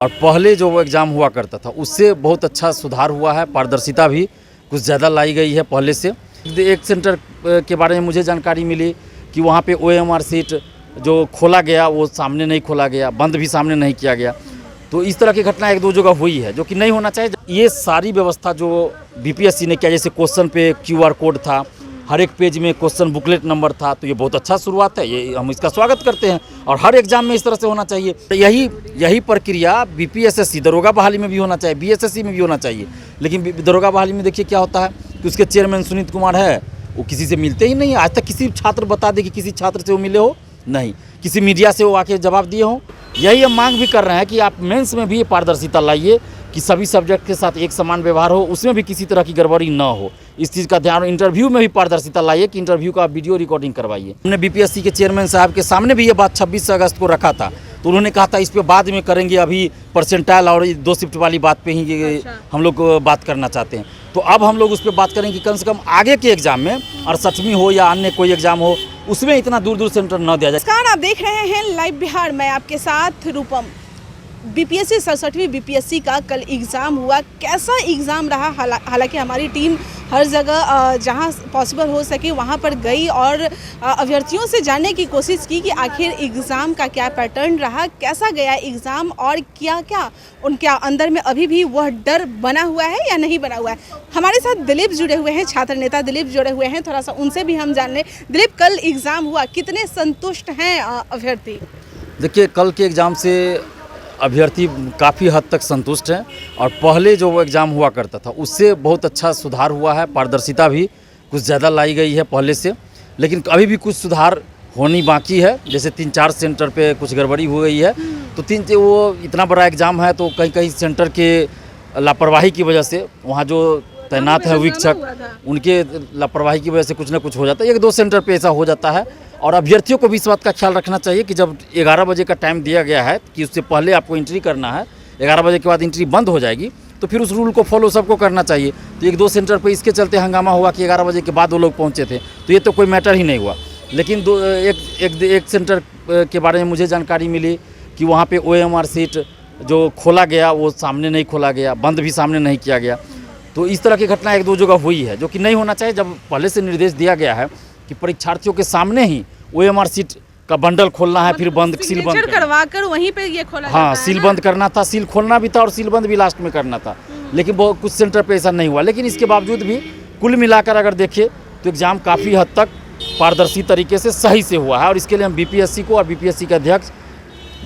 और पहले जो वो एग्ज़ाम हुआ करता था उससे बहुत अच्छा सुधार हुआ है, पारदर्शिता भी कुछ ज़्यादा लाई गई है पहले से। एक सेंटर के बारे में मुझे जानकारी मिली कि वहाँ पे OMR सीट जो खोला गया वो सामने नहीं खोला गया, बंद भी सामने नहीं किया गया। तो इस तरह की घटना एक दो जगह हुई है जो कि नहीं होना चाहिए। ये सारी व्यवस्था जो BPSC ने किया, जैसे क्वेश्चन पे QR कोड था, हर एक पेज में क्वेश्चन बुकलेट नंबर था, तो ये बहुत अच्छा शुरुआत है, ये हम इसका स्वागत करते हैं और हर एग्जाम में इस तरह से होना चाहिए। तो यही प्रक्रिया BPSSC दरोगा बहाली में भी होना चाहिए, BSSC में भी होना चाहिए। लेकिन दरोगा बहाली में देखिए क्या होता है कि उसके चेयरमैन सुनीत कुमार है, वो किसी से मिलते ही नहीं। आज तक किसी छात्र बता दे कि किसी छात्र से वो मिले हो, नहीं। किसी मीडिया से वो आके जवाब दिए हो। यही हम मांग भी कर रहे हैं कि आप मेंस में भी ये पारदर्शिता लाइए कि सभी सब्जेक्ट के साथ एक समान व्यवहार हो, उसमें भी किसी तरह की गड़बड़ी ना हो। इस चीज़ का ध्यान, इंटरव्यू में भी पारदर्शिता लाइए कि इंटरव्यू का वीडियो रिकॉर्डिंग करवाइए। हमने BPSC के चेयरमैन साहब के सामने भी ये बात 26 अगस्त को रखा था, तो उन्होंने कहा था इस पे बाद में करेंगे, अभी परसेंटाइल और 2 शिफ्ट वाली बात पे ही हम लोग बात करना चाहते हैं। तो अब हम लोग उस पर बात करेंगे कि कम से कम आगे के एग्जाम में 68वीं हो या अन्य कोई एग्जाम हो, उसमें इतना दूर दूर सेंटर न दिया जाए। नमस्कार, आप देख रहे हैं लाइव बिहार, मैं आपके साथ रूपम। BPSC 67वीं BPSC का कल एग्ज़ाम हुआ। कैसा एग्ज़ाम रहा? हालांकि हमारी टीम हर जगह जहां पॉसिबल हो सके वहां पर गई और अभ्यर्थियों से जानने की कोशिश की कि आखिर एग्ज़ाम का क्या पैटर्न रहा, कैसा गया एग्ज़ाम और क्या क्या उनके अंदर में अभी भी वह डर बना हुआ है या नहीं बना हुआ है। हमारे साथ दिलीप जुड़े हुए हैं, छात्र नेता दिलीप जुड़े हुए हैं, थोड़ा सा उनसे भी हम जान लें। दिलीप, कल एग्ज़ाम हुआ, कितने संतुष्ट हैं अभ्यर्थी? देखिए, कल के एग्ज़ाम से अभ्यर्थी काफ़ी हद तक संतुष्ट हैं और पहले जो वो एग्ज़ाम हुआ करता था उससे बहुत अच्छा सुधार हुआ है, पारदर्शिता भी कुछ ज़्यादा लाई गई है पहले से। लेकिन अभी भी कुछ सुधार होनी बाकी है, जैसे 3-4 सेंटर पे कुछ गड़बड़ी हो गई है। तो वो इतना बड़ा एग्ज़ाम है तो कहीं कहीं सेंटर के लापरवाही की वजह से वहाँ जो तैनात है वीक्षक, उनके लापरवाही की वजह से कुछ ना कुछ हो जाता है। 1-2 सेंटर पे ऐसा हो जाता है और अभ्यर्थियों को भी इस बात का ख्याल रखना चाहिए कि जब 11 बजे का टाइम दिया गया है कि उससे पहले आपको एंट्री करना है, 11 बजे के बाद एंट्री बंद हो जाएगी, तो फिर उस रूल को फॉलो सबको करना चाहिए। तो 1-2 सेंटर पे इसके चलते हंगामा हुआ कि 11 बजे के बाद वो लोग पहुँचे थे, तो ये तो कोई मैटर ही नहीं हुआ। लेकिन एक सेंटर के बारे में मुझे जानकारी मिली कि वहाँ पे OMR सीट जो खोला गया वो सामने नहीं खोला गया, बंद भी सामने नहीं किया गया। तो इस तरह की घटना 1-2 जगह हुई है जो कि नहीं होना चाहिए। जब पहले से निर्देश दिया गया है कि परीक्षार्थियों के सामने ही OMR सीट का बंडल खोलना है, फिर बंद सील बंद करवा कर वहीं पे ये खोला हाँ, सील बंद करना था, सील खोलना भी था और सील बंद भी लास्ट में करना था। लेकिन बहुत कुछ सेंटर पे ऐसा नहीं हुआ। लेकिन इसके बावजूद भी कुल मिलाकर अगर देखें तो एग्ज़ाम काफ़ी हद तक पारदर्शी तरीके से सही से हुआ है और इसके लिए हम BPSC को और BPSC के अध्यक्ष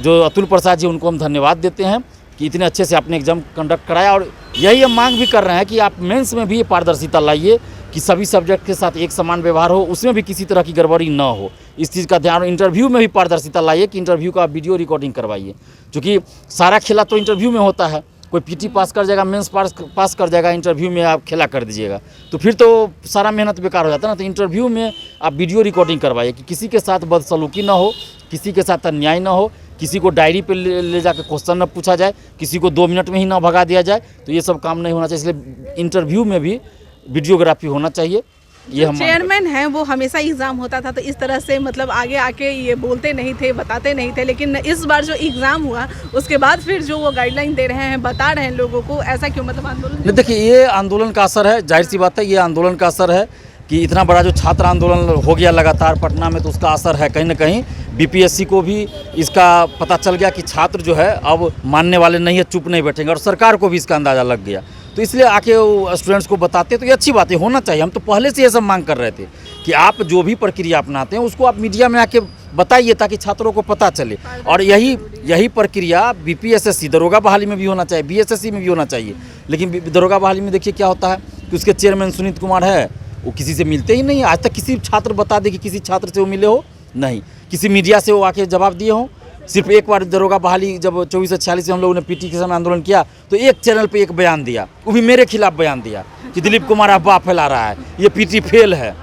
जो अतुल प्रसाद जी, उनको हम धन्यवाद देते हैं कि इतने अच्छे से आपने एग्ज़ाम कंडक्ट कराया। और यही हम मांग भी कर रहे हैं कि आप मेंस में भी ये पारदर्शिता लाइए कि सभी सब्जेक्ट के साथ एक समान व्यवहार हो, उसमें भी किसी तरह की गड़बड़ी ना हो। इस चीज़ का ध्यान, इंटरव्यू में भी पारदर्शिता लाइए कि इंटरव्यू का वीडियो रिकॉर्डिंग करवाइए, क्योंकि सारा खेला तो इंटरव्यू में होता है। कोई PT पास कर जाएगा, मेंस पास कर जाएगा, इंटरव्यू में आप खेला कर दीजिएगा तो फिर तो सारा मेहनत बेकार हो जाता है ना। तो इंटरव्यू में आप वीडियो रिकॉर्डिंग करवाइए कि किसी के साथ बदसलूकी ना हो, किसी के साथ अन्याय ना हो, किसी को डायरी पे ले जाकर क्वेश्चन न पूछा जाए, किसी को 2 मिनट में ही ना भगा दिया जाए। तो ये सब काम नहीं होना चाहिए, इसलिए इंटरव्यू में भी वीडियोग्राफी होना चाहिए। ये हम चेयरमैन हैं, वो हमेशा एग्ज़ाम होता था तो इस तरह से मतलब आगे आके ये बोलते नहीं थे, बताते नहीं थे। लेकिन इस बार जो एग्ज़ाम हुआ उसके बाद फिर जो वो गाइडलाइन दे रहे हैं, बता रहे हैं लोगों को, ऐसा क्यों? मतलब आंदोलन, देखिए ये आंदोलन का असर है, जाहिर सी बात है ये आंदोलन का असर है कि इतना बड़ा जो छात्र आंदोलन हो गया लगातार पटना में, तो उसका असर है कहीं ना कहीं। BPSC को भी इसका पता चल गया कि छात्र जो है अब मानने वाले नहीं है, चुप नहीं बैठेंगे, और सरकार को भी इसका अंदाज़ा लग गया। तो इसलिए आके वो स्टूडेंट्स को बताते तो ये अच्छी बात है, होना चाहिए। हम तो पहले से ये सब मांग कर रहे थे कि आप जो भी प्रक्रिया अपनाते हैं उसको आप मीडिया में आके बताइए ताकि छात्रों को पता चले। और यही प्रक्रिया BPSSC दरोगा बहाली में भी होना चाहिए, BSSC में भी होना चाहिए। लेकिन दरोगा बहाली में देखिए क्या होता है कि उसके चेयरमैन सुनीत कुमार है, वो किसी से मिलते ही नहीं। आज तक किसी छात्र बता दे कि किसी छात्र से वो मिले हो, नहीं। किसी मीडिया से वो आके जवाब दिए हो। सिर्फ एक बार दरोगा बहाली जब 24 से 46 से हम लोगों ने PT के समय आंदोलन किया तो एक चैनल पे एक बयान दिया, वो भी मेरे खिलाफ बयान दिया कि दिलीप कुमार अफवाह फैला रहा है, ये PT फेल है,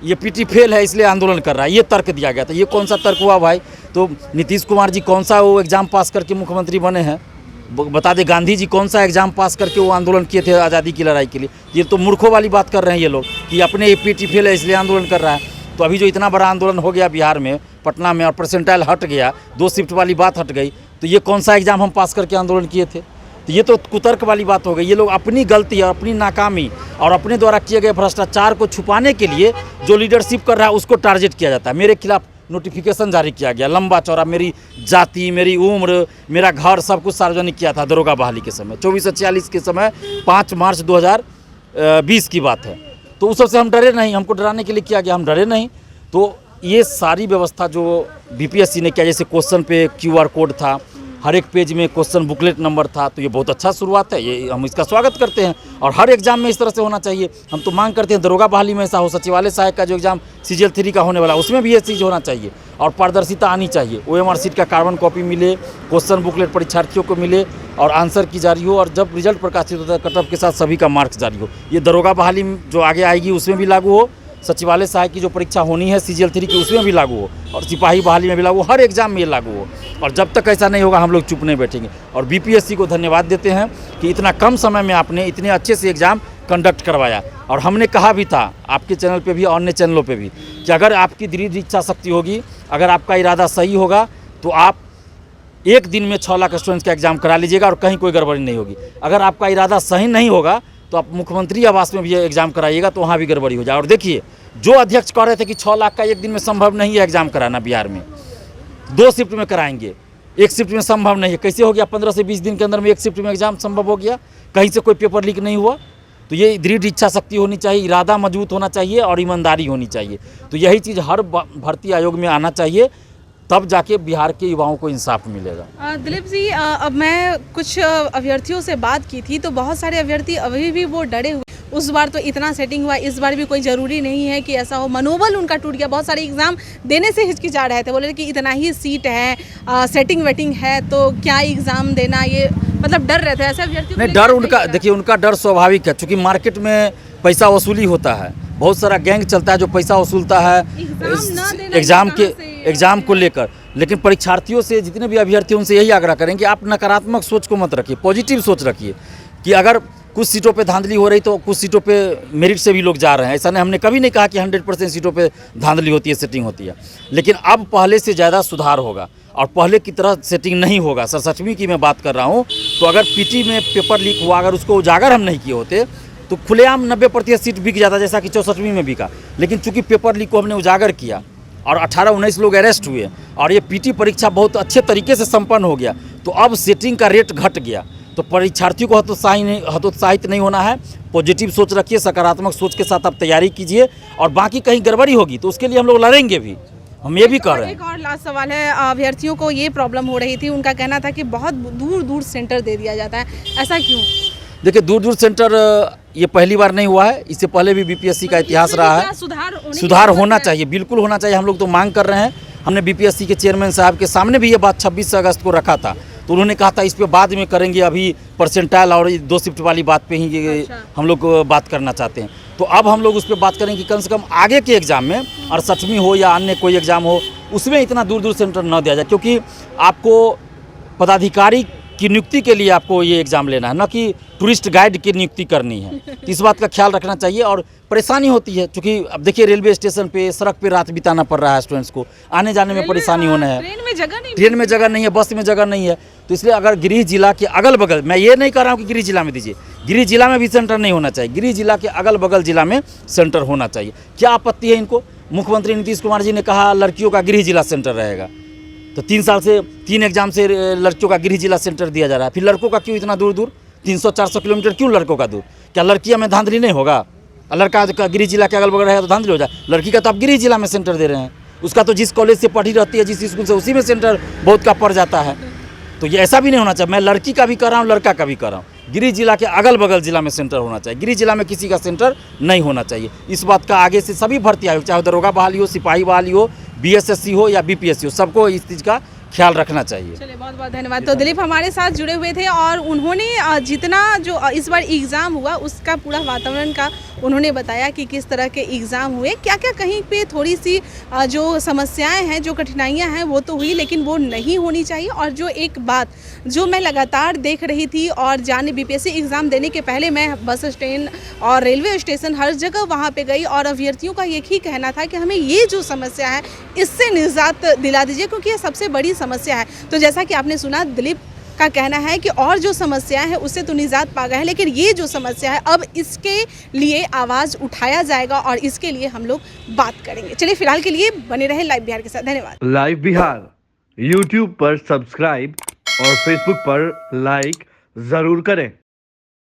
ये PT फेल है इसलिए आंदोलन कर रहा है, ये तर्क दिया गया था। ये कौन सा तर्क हुआ भाई? तो नीतीश कुमार जी कौन सा वो एग्ज़ाम पास करके मुख्यमंत्री बने हैं? बता दे। गांधी जी कौन सा एग्ज़ाम पास करके वो आंदोलन किए थे आज़ादी की लड़ाई के लिए? ये तो मूर्खों वाली बात कर रहे हैं ये लोग कि अपने PT फेल है इसलिए आंदोलन कर रहा है। तो अभी जो इतना बड़ा आंदोलन हो गया बिहार में, पटना में, और परसेंटाइल हट गया, 2 शिफ्ट वाली बात हट गई, तो ये कौन सा एग्ज़ाम हम पास करके आंदोलन किए थे? तो ये तो कुतर्क वाली बात हो गई। ये लोग अपनी गलती और अपनी नाकामी और अपने द्वारा किए गए भ्रष्टाचार को छुपाने के लिए जो लीडरशिप कर रहा है उसको टारगेट किया जाता है। मेरे खिलाफ नोटिफिकेशन जारी किया गया, लंबा चौड़ा, मेरी जाति, मेरी उम्र, मेरा घर, सब कुछ सार्वजनिक किया था दरोगा बहाली के समय, 2446 के समय, 5 मार्च 2020 की बात है। तो उस सबसे हम डरे नहीं, हमको डराने के लिए किया गया, हम डरे नहीं। तो ये सारी व्यवस्था जो बीपीएससी ने किया, जैसे क्वेश्चन पे QR कोड था, हर एक पेज में क्वेश्चन बुकलेट नंबर था, तो ये बहुत अच्छा शुरुआत है, ये हम इसका स्वागत करते हैं। और हर एग्जाम में इस तरह से होना चाहिए। हम तो मांग करते हैं दरोगा बहाली में ऐसा हो, सचिवालय सहायक का जो एग्जाम CGL 3 का होने वाला उसमें भी ये चीज़ होना चाहिए और पारदर्शिता आनी चाहिए। OMR सीट का कार्बन कॉपी मिले, क्वेश्चन बुकलेट परीक्षार्थियों को मिले और आंसर की जारी हो, और जब रिजल्ट प्रकाशित होता है कट ऑफ के साथ सभी का मार्क्स जारी हो। ये दरोगा बहाली जो आगे आएगी उसमें भी लागू हो, सचिवालय सहायक की जो परीक्षा होनी है CGL 3 की उसमें भी लागू हो, और सिपाही बहाली में भी लागू हो, हर एग्जाम में ये लागू हो। और जब तक ऐसा नहीं होगा हम लोग चुप नहीं बैठेंगे। और बीपीएससी को धन्यवाद देते हैं कि इतना कम समय में आपने इतने अच्छे से एग्ज़ाम कंडक्ट करवाया। और हमने कहा भी था आपके चैनल पे भी और अन्य चैनलों पे भी कि अगर आपकी दृढ़ इच्छा शक्ति होगी, अगर आपका इरादा सही होगा, तो आप एक दिन में 6 लाख स्टूडेंट्स का एग्ज़ाम करा लीजिएगा और कहीं कोई गड़बड़ी नहीं होगी। अगर आपका इरादा सही नहीं होगा तो आप मुख्यमंत्री आवास में भी ये एग्ज़ाम कराइएगा, तो वहाँ भी गड़बड़ी हो जाए। और देखिए, जो अध्यक्ष कह रहे थे कि 6 लाख का एक दिन में संभव नहीं है एग्ज़ाम कराना बिहार में, 2 शिफ्ट में कराएंगे, एक शिफ्ट में संभव नहीं है। कैसे हो गया? 15 से 20 दिन के अंदर में एक शिफ्ट में एग्ज़ाम संभव हो गया, कहीं से कोई पेपर लीक नहीं हुआ। तो ये दृढ़ इच्छा शक्ति होनी चाहिए, इरादा मजबूत होना चाहिए और ईमानदारी होनी चाहिए। तो यही चीज़ हर भर्ती आयोग में आना चाहिए, तब जाके बिहार के युवाओं को इंसाफ मिलेगा। दिलीप जी, अब मैं कुछ अभ्यर्थियों से बात की थी, तो बहुत सारे अभ्यर्थी अभी भी वो डरे हुए। उस बार तो इतना सेटिंग हुआ, इस बार भी कोई ज़रूरी नहीं है कि ऐसा हो। मनोबल उनका टूट गया, बहुत सारे एग्ज़ाम देने से हिचकिचा रहे थे, बोले कि इतना ही सीट है, सेटिंग वेटिंग है, तो क्या एग्ज़ाम देना, ये मतलब डर रहे थे ऐसे अभ्यर्थियों। नहीं, डर उनका, देखिए उनका डर स्वाभाविक है, क्योंकि मार्केट में पैसा वसूली होता है, बहुत सारा गैंग चलता है जो पैसा वसूलता है एग्ज़ाम को लेकर। लेकिन परीक्षार्थियों से, जितने भी अभ्यर्थी उनसे यही आग्रह करेंगे, आप नकारात्मक सोच को मत रखिए, पॉजिटिव सोच रखिए कि अगर कुछ सीटों पे धांधली हो रही तो कुछ सीटों पे मेरिट से भी लोग जा रहे हैं। ऐसा नहीं, हमने कभी नहीं कहा कि 100% सीटों पे धांधली होती है, सेटिंग होती है। लेकिन अब पहले से ज़्यादा सुधार होगा और पहले की तरह सेटिंग नहीं होगा। 67वीं की मैं बात कर रहा हूँ, तो अगर पीटी में पेपर लीक हुआ, अगर उसको उजागर हम नहीं किए होते तो खुलेआम 90% सीट बिक जाता, जैसा कि 64वीं में बिका। लेकिन चूंकि पेपर लीक को हमने उजागर किया और 18-19 लोग अरेस्ट हुए और ये पीटी परीक्षा बहुत अच्छे तरीके से संपन्न हो गया, तो अब सेटिंग का रेट घट गया। तो परीक्षार्थियों को हतोत्साहित नहीं होना है, पॉजिटिव सोच रखिए, सकारात्मक सोच के साथ आप तैयारी कीजिए। और बाकी कहीं गड़बड़ी होगी तो उसके लिए हम लोग लड़ेंगे भी, हम ये भी कर रहे हैं। एक और लास्ट सवाल है, अभ्यर्थियों को ये प्रॉब्लम हो रही थी, उनका कहना था कि बहुत दूर दूर सेंटर दे दिया जाता है, ऐसा क्यों? देखिए, दूर दूर सेंटर ये पहली बार नहीं हुआ है, इससे पहले भी बीपीएससी का इतिहास रहा है। सुधार होना चाहिए, बिल्कुल होना चाहिए। हम लोग तो मांग कर रहे हैं। हमने बीपीएससी के चेयरमैन साहब के सामने भी ये बात 26 अगस्त को रखा था, तो उन्होंने कहा था इस पे बाद में करेंगे, अभी परसेंटाइल और 2 शिफ्ट वाली बात पे ही हम लोग बात करना चाहते हैं। तो अब हम लोग उस पर बात करेंगे कि कम से कम आगे के एग्ज़ाम में, 68वीं हो या अन्य कोई एग्ज़ाम हो, उसमें इतना दूर दूर सेंटर न दिया जाए, क्योंकि आपको पदाधिकारी की नियुक्ति के लिए आपको ये एग्ज़ाम लेना है, न कि टूरिस्ट गाइड की नियुक्ति करनी है। तो इस बात का ख्याल रखना चाहिए। और परेशानी होती है, क्योंकि अब देखिए रेलवे स्टेशन पे, सड़क पे रात बिताना पड़ रहा है स्टूडेंट्स को, आने जाने में परेशानी होना है, ट्रेन में जगह नहीं है, बस में जगह नहीं है। तो इसलिए अगर गृह जिला के अगल बगल, मैं ये नहीं कह रहा हूँ कि गृह जिला में दीजिए, गृह जिला में भी सेंटर नहीं होना चाहिए, गृह जिला के अगल बगल जिला में सेंटर होना चाहिए। क्या आपत्ति है इनको? मुख्यमंत्री नीतीश कुमार जी ने कहा लड़कियों का गृह जिला सेंटर रहेगा, तो 3 साल से 3 एग्जाम से लड़कियों का गृह जिला सेंटर दिया जा रहा है। फिर लड़कों का क्यों इतना दूर दूर, 300-400 किलोमीटर क्यों लड़कों का दूर? क्या लड़कियां में धांधली नहीं होगा? लड़का का गृह जिला के अगल बगल रहेगा तो धांधली हो जाए। लड़की का तो आप गृह जिला में सेंटर दे रहे हैं, उसका तो जिस कॉलेज से पढ़ी रहती है, जिस स्कूल से, उसी में सेंटर बहुत का पड़ जाता है। तो ये ऐसा भी नहीं होना चाहिए। मैं लड़की का भी कर रहा हूँ, लड़का का भी कर रहा हूँ, गृह जिला के अगल बगल जिला में सेंटर होना चाहिए, गृह जिला में किसी का सेंटर नहीं होना चाहिए। इस बात का आगे से सभी भर्ती आयोग, चाहे दरोगा बहाली हो, सिपाही बहाली हो, BSSC हो या BPSC हो, सबको इस चीज़ का ख्याल रखना चाहिए। चलिए, बहुत बहुत धन्यवाद। तो दिलीप हमारे साथ जुड़े हुए थे और उन्होंने जितना जो इस बार एग्ज़ाम हुआ उसका पूरा वातावरण का उन्होंने बताया कि किस तरह के एग्ज़ाम हुए, क्या क्या कहीं पे थोड़ी सी जो समस्याएं हैं, जो कठिनाइयां हैं वो तो हुई, लेकिन वो नहीं होनी चाहिए। और जो एक बात जो मैं लगातार देख रही थी और जाने बीपीएससी एग्ज़ाम देने के पहले मैं बस स्टैंड और रेलवे स्टेशन हर जगह वहाँ पे गई और अभ्यर्थियों का एक ही कहना था कि हमें ये जो समस्या है इससे निजात दिला दीजिए, क्योंकि ये सबसे बड़ी समस्या है। तो जैसा कि आपने सुना, दिलीप का कहना है कि और जो समस्याएं हैं उससे तो निजात पा गए हैं, लेकिन ये जो समस्या है अब इसके लिए आवाज़ उठाया जाएगा और इसके लिए हम लोग बात करेंगे। चलिए फिलहाल के लिए बने रहे लाइव बिहार के साथ। धन्यवाद। लाइव बिहार यूट्यूब पर सब्सक्राइब और फेसबुक पर लाइक जरूर करें।